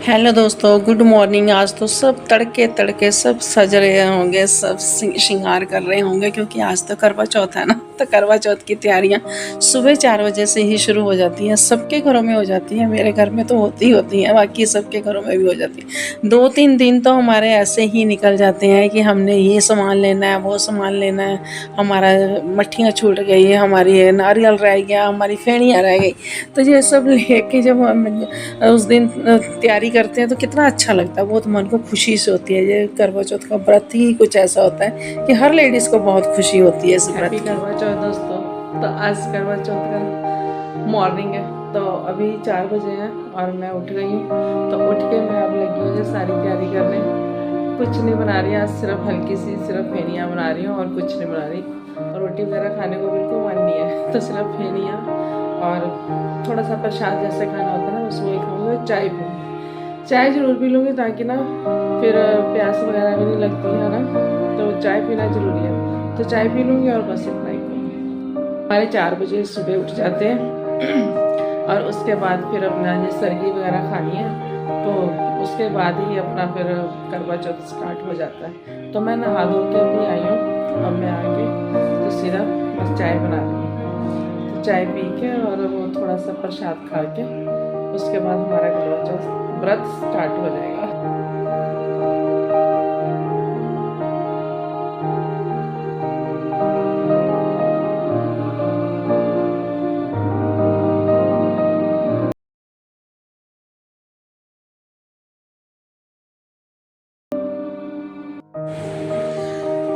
Hello दोस्तों, good morning. आज तो सब तड़के तड़के सब सज रहे होंगे, सब श्रृंगार कर रहे होंगे क्योंकि आज तो करवा चौथ है ना। तो करवा चौथ की तैयारियां सुबह 4 बजे से ही शुरू हो जाती हैं। सबके घरों में हो जाती हैं, मेरे घर में तो होती ही होती हैं, बाकी सबके घरों में भी हो जाती है। 2-3 दिन तो हमारे ऐसे ही निकल जाते हैं कि हमने ये सामान लेना है, वो सामान लेना है, हमारा मट्ठियाँ छूट गई है, हमारी नारियल रह गया, हमारी फेणियाँ रह गई। तो ये सब लेके जब हम उस दिन तैयारी करते हैं तो कितना अच्छा लगता है, बहुत मन को खुशी से होती है। ये करवा चौथ का व्रत ही कुछ ऐसा होता है कि हर लेडीज़ को बहुत खुशी होती है इस व्रत की। करवा चौथ दोस्तों, तो आज करवा चौथ का मॉर्निंग है, तो अभी 4 बजे हैं और मैं उठ गई हूँ। तो उठ के मैं अब लगी हूँ जो सारी तैयारी करने। कुछ नहीं बना रही आज, सिर्फ हल्की सी सिर्फ फेनियाँ बना रही हूँ और कुछ नहीं बना रही। और रोटी वगैरह खाने को बिल्कुल मन नहीं है, तो सिर्फ फेनियाँ और थोड़ा सा प्रसाद जैसे खाना होता है ना, उसमें ही खाऊंगी। चाय पीऊँगी, चाय ज़रूर पी लूँगी ताकि ना फिर प्यास वगैरह भी नहीं लगती है ना, तो चाय पीना ज़रूरी है। तो चाय पी लूँगी और बस इतना ही करूँगी। हमारे 4 बजे सुबह उठ जाते हैं और उसके बाद फिर अपना ये सरगी वगैरह खानी है, तो उसके बाद ही अपना फिर करवा चौथ स्टार्ट हो जाता है। तो मैं नहा धो के अभी आई हूँ, अब मैं आके तो सीधा बस चाय बना रही हूँ। तो चाय पी के और वो थोड़ा सा प्रसाद खा के उसके बाद हमारा करवा चौथ व्रत स्टार्ट हो जाएगा।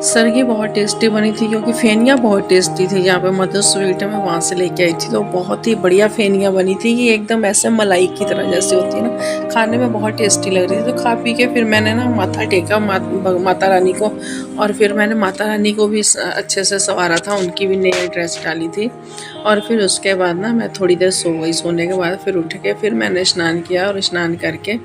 सरगी बहुत टेस्टी बनी थी क्योंकि फेनियाँ बहुत टेस्टी थी। जहाँ पे मधुर स्वीट है मैं वहाँ से लेके आई थी, तो बहुत ही बढ़िया फेनियाँ बनी थी कि एकदम ऐसे मलाई की तरह जैसे होती है ना, खाने में बहुत टेस्टी लग रही थी। तो खा पी के फिर मैंने ना माथा टेका माता रानी को, और फिर मैंने माता रानी को भी अच्छे से संवारा था, उनकी भी नई ड्रेस डाली थी। और फिर उसके बाद ना मैं थोड़ी देर सो गई। सोने के बाद फिर उठ के फिर मैंने स्नान किया और स्नान करके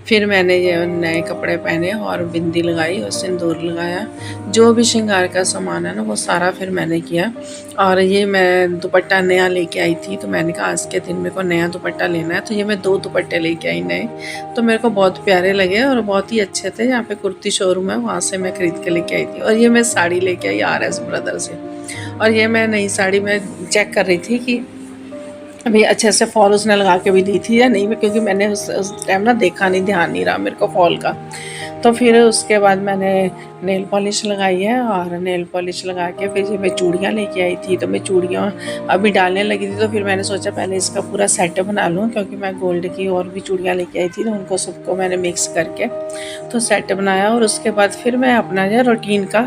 फिर मैंने ये नए कपड़े पहने और बिंदी लगाई और सिंदूर लगाया। जो भी श्रृंगार का सामान है ना वो सारा फिर मैंने किया। और ये मैं दुपट्टा नया लेके आई थी, तो मैंने कहा आज के दिन मेरे को नया दुपट्टा लेना है, तो ये मैं 2 दुपट्टे लेके आई नए। तो मेरे को बहुत प्यारे लगे और बहुत ही अच्छे थे। यहाँ पे कुर्ती शोरूम है, वहाँ से मैं खरीद के लेके आई थी। और ये मैं साड़ी लेके आई RS ब्रदर से। और ये मैं नई साड़ी में चेक कर रही थी कि अभी अच्छे से फॉल उसने लगा के भी दी थी या नहीं, क्योंकि मैंने उस टाइम ना देखा नहीं, ध्यान नहीं रहा मेरे को फॉल का। तो फिर उसके बाद मैंने नेल पॉलिश लगाई है और नेल पॉलिश लगा के फिर मैं चूड़ियाँ लेके आई थी। तो मैं चूड़ियाँ अभी डालने लगी थी, तो फिर मैंने सोचा पहले इसका पूरा सेट बना लूँ, क्योंकि मैं गोल्ड की और भी चूड़ियाँ लेके आई थी, तो उनको सबको मैंने मिक्स करके तो सेट बनाया। और उसके बाद फिर मैं अपना जो रूटीन का,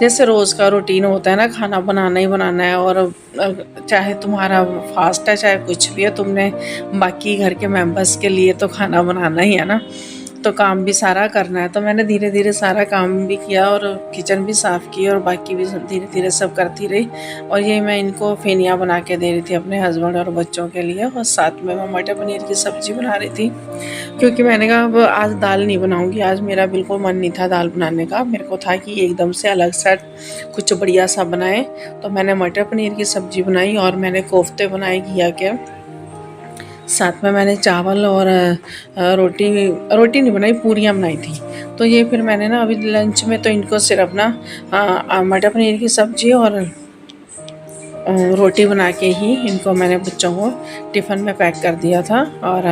जैसे रोज़ का रूटीन होता है ना, खाना बनाना ही बनाना है। और चाहे तुम्हारा फास्ट है चाहे कुछ भी है, तुमने बाकी घर के मेंबर्स के लिए तो खाना बनाना ही है ना, तो काम भी सारा करना है। तो मैंने धीरे धीरे सारा काम भी किया और किचन भी साफ़ की और बाकी भी धीरे धीरे सब करती रही। और ये मैं इनको फेनियाँ बना के दे रही थी अपने हस्बैंड और बच्चों के लिए, और साथ में मैं मटर पनीर की सब्ज़ी बना रही थी, क्योंकि मैंने कहा अब आज दाल नहीं बनाऊंगी। आज मेरा बिल्कुल मन नहीं था दाल बनाने का, मेरे को था कि एकदम से अलग सा कुछ बढ़िया सा बनाए। तो मैंने मटर पनीर की सब्ज़ी बनाई और मैंने कोफ्ते बनाए घिया के साथ में। मैंने चावल और रोटी नहीं बनाई, पूरियाँ बनाई थी। तो ये फिर मैंने ना अभी लंच में तो इनको सिर्फ ना मटर पनीर की सब्ज़ी और रोटी बना के ही इनको मैंने बच्चों को टिफ़िन में पैक कर दिया था। और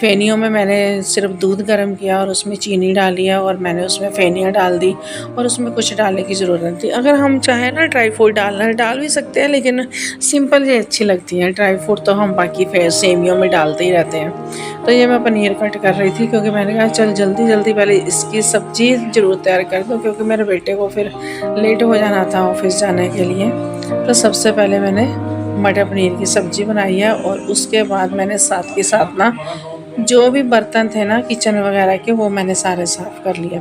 फेनियों में मैंने सिर्फ दूध गर्म किया और उसमें चीनी डाली है और मैंने उसमें फेनियाँ डाल दी, और उसमें कुछ डालने की ज़रूरत नहीं थी। अगर हम चाहें ना ड्राई फ्रूट डालना डाल भी सकते हैं, लेकिन सिंपल ये अच्छी लगती हैं। ड्राई फ्रूट तो हम बाकी सेमियों में डालते ही रहते हैं। तो ये मैं पनीर कट कर रही थी, क्योंकि मैंने कहा चल जल्दी जल्दी पहले इसकी सब्ज़ी ज़रूर तैयार कर दो, क्योंकि मेरे बेटे को फिर लेट हो जाना था ऑफिस जाने के लिए। तो सबसे पहले मैंने मटर पनीर की सब्ज़ी बनाई है, और उसके बाद मैंने साथ के साथ ना जो भी बर्तन थे ना किचन वगैरह के, वो मैंने सारे साफ़ कर लिए,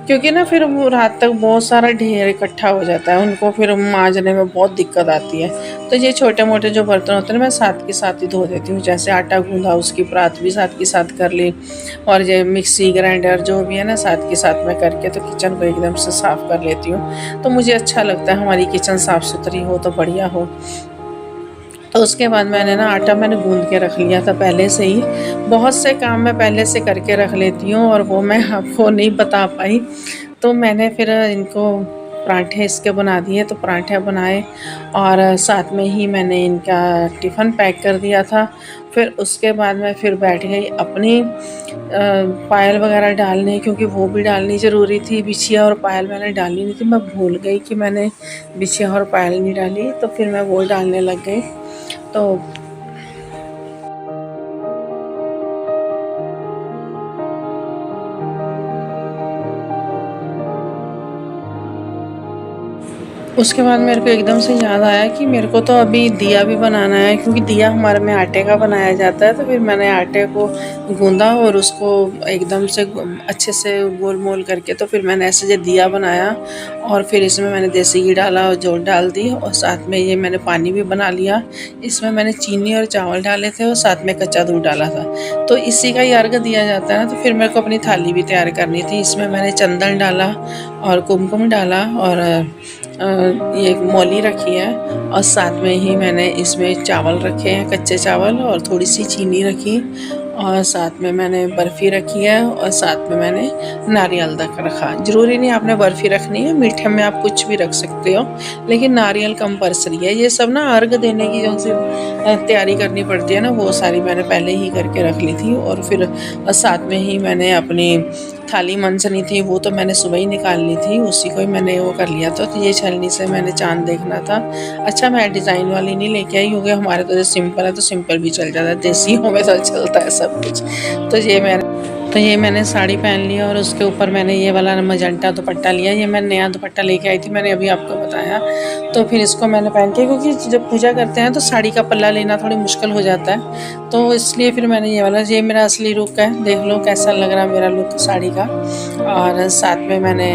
क्योंकि ना फिर वो रात तक बहुत सारा ढेर इकट्ठा हो जाता है, उनको फिर मांजने में बहुत दिक्कत आती है। तो ये छोटे मोटे जो बर्तन होते हैं मैं साथ के साथ ही धो देती हूँ। जैसे आटा गूंदा उसकी परात भी साथ के साथ कर ली, और ये मिक्सी ग्राइंडर जो भी है ना साथ के साथ में करके तो किचन को एकदम से साफ़ कर लेती हूँ। तो मुझे अच्छा लगता है हमारी किचन साफ़ सुथरी हो तो बढ़िया हो। तो उसके बाद मैंने ना आटा मैंने गूँध के रख लिया था पहले से ही। बहुत से काम मैं पहले से करके रख लेती हूँ और वो मैं आपको नहीं बता पाई। तो मैंने फिर इनको पराठे इसके बना दिए, तो पराठे बनाए और साथ में ही मैंने इनका टिफ़िन पैक कर दिया था। फिर उसके बाद मैं फिर बैठ गई अपनी पायल वगैरह डालने, क्योंकि वो भी डालनी ज़रूरी थी। बिछिया और पायल मैंने डाली नहीं थी, मैं भूल गई कि मैंने बिछिया और पायल नहीं डाली, तो फिर मैं वो डालने लग गई। तो उसके बाद मेरे को एकदम से याद आया कि मेरे को तो अभी दिया भी बनाना है, क्योंकि दिया हमारे में आटे का बनाया जाता है। तो फिर मैंने आटे को गूंदा और उसको एकदम से अच्छे से गोल मोल करके, तो फिर मैंने ऐसे जो दिया बनाया। और फिर इसमें मैंने देसी घी डाला और जोत डाल दी, और साथ में ये मैंने पानी भी बना लिया। इसमें मैंने चीनी और चावल डाले थे और साथ में कच्चा दूध डाला था। तो इसी का ही अर्घ दिया जाता है ना। तो फिर मेरे को अपनी थाली भी तैयार करनी थी। इसमें मैंने चंदन डाला और कुमकुम डाला और ये मौली रखी है, और साथ में ही मैंने इसमें चावल रखे हैं, कच्चे चावल, और थोड़ी सी चीनी रखी, और साथ में मैंने बर्फ़ी रखी है, और साथ में मैंने नारियल तक रखा। ज़रूरी नहीं आपने बर्फ़ी रखनी है, मीठे में आप कुछ भी रख सकते हो, लेकिन नारियल कंपल्सरी है। ये सब ना अर्घ देने की जो सी तैयारी करनी पड़ती है ना, वो सारी मैंने पहले ही करके रख ली थी। और फिर साथ में ही मैंने अपनी थाली मंजनी थी, वो तो मैंने सुबह ही निकाल ली थी, उसी को ही मैंने वो कर लिया था। तो ये छलनी से मैंने चाँद देखना था। अच्छा, मैं डिज़ाइन वाली नहीं लेके आई, क्योंकि हमारे तो जो सिंपल है तो सिंपल भी चल जाता है, देसियों में तो चलता है सब कुछ। तो ये मैंने साड़ी पहन ली और उसके ऊपर मैंने ये वाला मजेंटा दुपट्टा लिया। ये मैं नया दुपट्टा लेके आई थी, मैंने अभी आपको बताया। तो फिर इसको मैंने पहन के, क्योंकि जब पूजा करते हैं तो साड़ी का पल्ला लेना थोड़ी मुश्किल हो जाता है, तो इसलिए फिर मैंने ये वाला, ये मेरा असली लुक है। देख लो कैसा लग रहा है मेरा लुक साड़ी का। और साथ में मैंने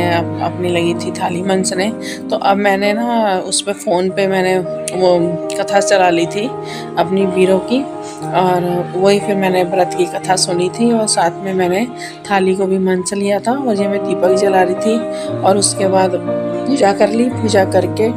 अपनी लगी थी थाली मंचने। तो अब मैंने ना उस पर फ़ोन पे मैंने वो कथा चला ली थी अपनी बीरों की, और वही फिर मैंने व्रत की कथा सुनी थी, और साथ में मैंने थाली को भी मंच लिया था, और ये मैं दीपक जला रही थी। और उसके बाद पूजा कर ली। पूजा करके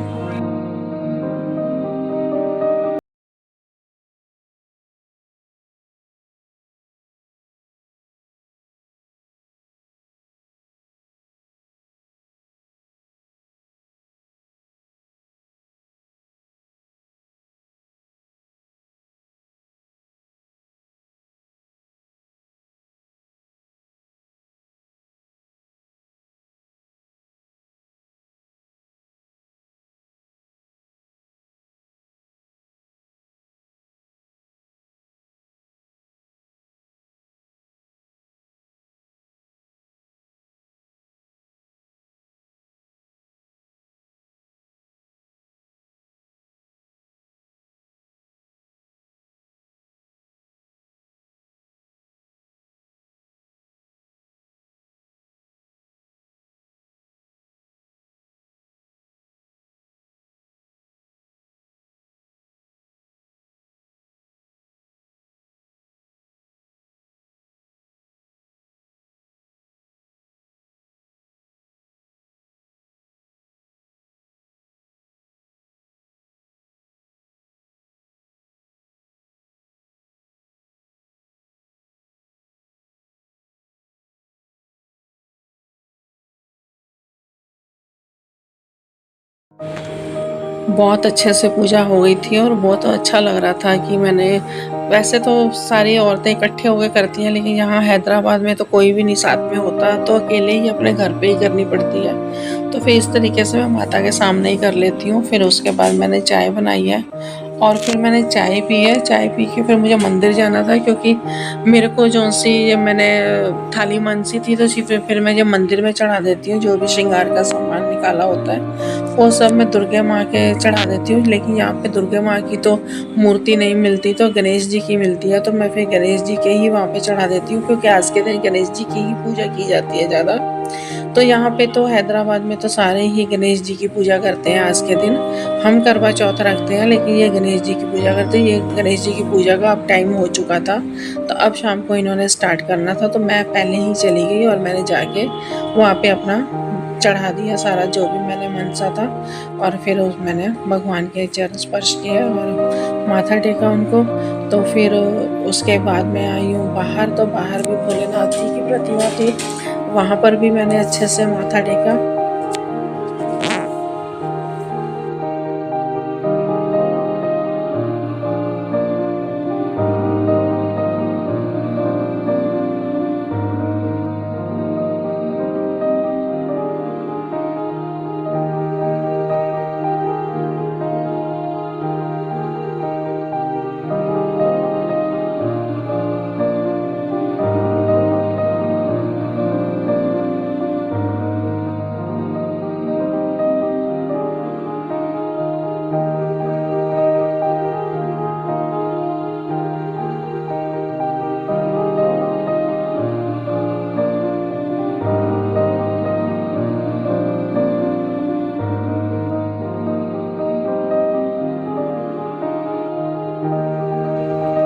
बहुत अच्छे से पूजा हो गई थी, और बहुत अच्छा लग रहा था कि मैंने, वैसे तो सारी औरतें इकट्ठे होकर करती हैं, लेकिन यहाँ हैदराबाद में तो कोई भी नहीं साथ में होता, तो अकेले ही अपने घर पे ही करनी पड़ती है। तो फिर इस तरीके से मैं माता के सामने ही कर लेती हूँ। फिर उसके बाद मैंने चाय बनाई है, और फिर मैंने चाय पी है। चाय पी के फिर मुझे मंदिर जाना था, क्योंकि मेरे को जो सी ये मैंने थाली मनसी थी, तो फिर मैं ये मंदिर में चढ़ा देती हूँ। जो भी श्रृंगार का सामान निकाला होता है वो सब मैं दुर्गा माँ के चढ़ा देती हूँ। लेकिन यहाँ पे दुर्गा माँ की तो मूर्ति नहीं मिलती, तो गणेश जी की मिलती है, तो मैं फिर गणेश जी के ही वहाँ पे चढ़ा देती हूँ, क्योंकि आज के दिन गणेश जी की ही पूजा की जाती है ज़्यादा। तो यहाँ पे तो हैदराबाद में तो सारे ही गणेश जी की पूजा करते हैं आज के दिन। हम करवा चौथ रखते हैं, लेकिन ये गणेश जी की पूजा करते हैं। ये गणेश जी की पूजा का अब टाइम हो चुका था, तो अब शाम को इन्होंने स्टार्ट करना था, तो मैं पहले ही चली गई और मैंने जाके वहाँ पे अपना चढ़ा दिया सारा जो भी मैंने मनसा था, और फिर मैंने भगवान के चरण स्पर्श किया और माथा टेका उनको। तो फिर उसके बाद मैं आई हूँ बाहर, तो बाहर भी भोलेनाथ जी की प्रतिमा थी, वहाँ पर भी मैंने अच्छे से माथा टेका।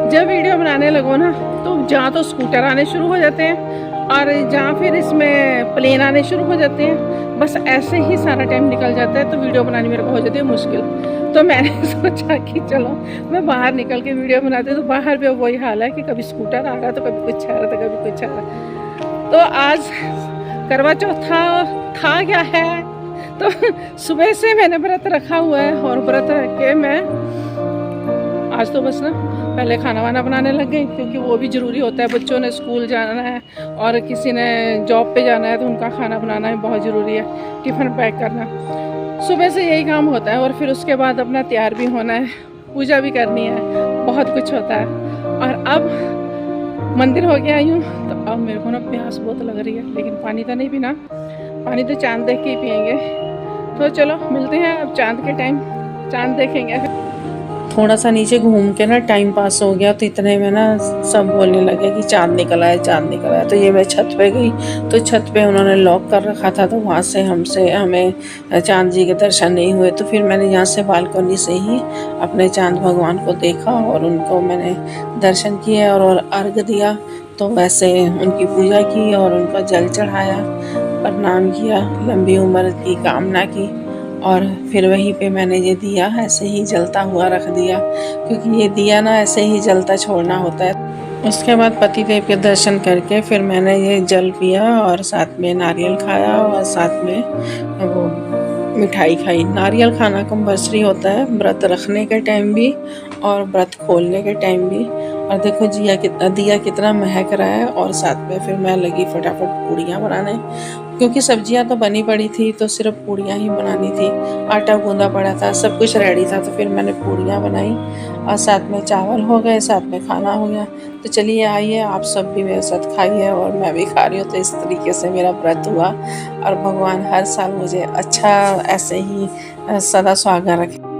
जब वीडियो बनाने लगो ना, तो जहाँ तो स्कूटर आने शुरू हो जाते हैं और जहाँ फिर इसमें प्लेन आने शुरू हो जाते हैं। बस ऐसे ही सारा टाइम निकल जाता है, तो वीडियो बनानी मेरे को हो जाती है मुश्किल। तो मैंने सोचा कि चलो मैं बाहर निकल के वीडियो बनाती हूँ। तो बाहर भी वही हाल है कि कभी स्कूटर आ रहा तो कभी कुछ आ रहा तो कभी कुछ आ रहा। तो आज करवा चौथ था क्या है, तो सुबह से मैंने व्रत रखा हुआ है, और व्रत रख के मैं आज तो बस ना पहले खाना वाना बनाने लग गई, क्योंकि वो भी ज़रूरी होता है। बच्चों ने स्कूल जाना है और किसी ने जॉब पे जाना है, तो उनका खाना बनाना है बहुत ज़रूरी है, टिफ़िन पैक करना। सुबह से यही काम होता है, और फिर उसके बाद अपना तैयार भी होना है, पूजा भी करनी है, बहुत कुछ होता है। और अब मंदिर हो गया आई हूँ, तो अब मेरे को ना प्यास बहुत लग रही है, लेकिन पानी तो नहीं पीना, पानी तो चाँद देख के ही पियेंगे। तो चलो मिलते हैं अब चाँद के टाइम, चाँद देखेंगे। थोड़ा सा नीचे घूम के ना टाइम पास हो गया, तो इतने में ना सब बोलने लगे कि चाँद निकला है, चाँद निकला है। तो ये मैं छत पे गई, तो छत पे उन्होंने लॉक कर रखा था, तो वहाँ से हमें चाँद जी के दर्शन नहीं हुए। तो फिर मैंने यहाँ से बालकनी से ही अपने चाँद भगवान को देखा और उनको मैंने दर्शन किए और अर्घ दिया। तो वैसे उनकी पूजा की और उनका जल चढ़ाया, प्रणाम किया, लंबी उम्र की कामना की, और फिर वहीं पे मैंने ये दिया ऐसे ही जलता हुआ रख दिया, क्योंकि ये दिया ना ऐसे ही जलता छोड़ना होता है। उसके बाद पति देव के दर्शन करके फिर मैंने ये जल पिया और साथ में नारियल खाया और साथ में वो मिठाई खाई। नारियल खाना कंपल्सरी होता है व्रत रखने के टाइम भी और व्रत खोलने के टाइम भी। और देखो दिया कितना महक रहा है। और साथ में फिर मैं लगी फटाफट पूड़ियाँ बनाने, क्योंकि सब्जियां तो बनी पड़ी थी, तो सिर्फ पूड़ियाँ ही बनानी थी। आटा गूंदा पड़ा था, सब कुछ रेडी था, तो फिर मैंने पूड़ियाँ बनाई और साथ में चावल हो गए, साथ में खाना हो गया। तो चलिए आइए आप सब भी मेरे साथ खाइए और मैं भी खा रही हूँ। तो इस तरीके से मेरा व्रत हुआ और भगवान हर साल मुझे अच्छा ऐसे ही सदा सुहागा रखे।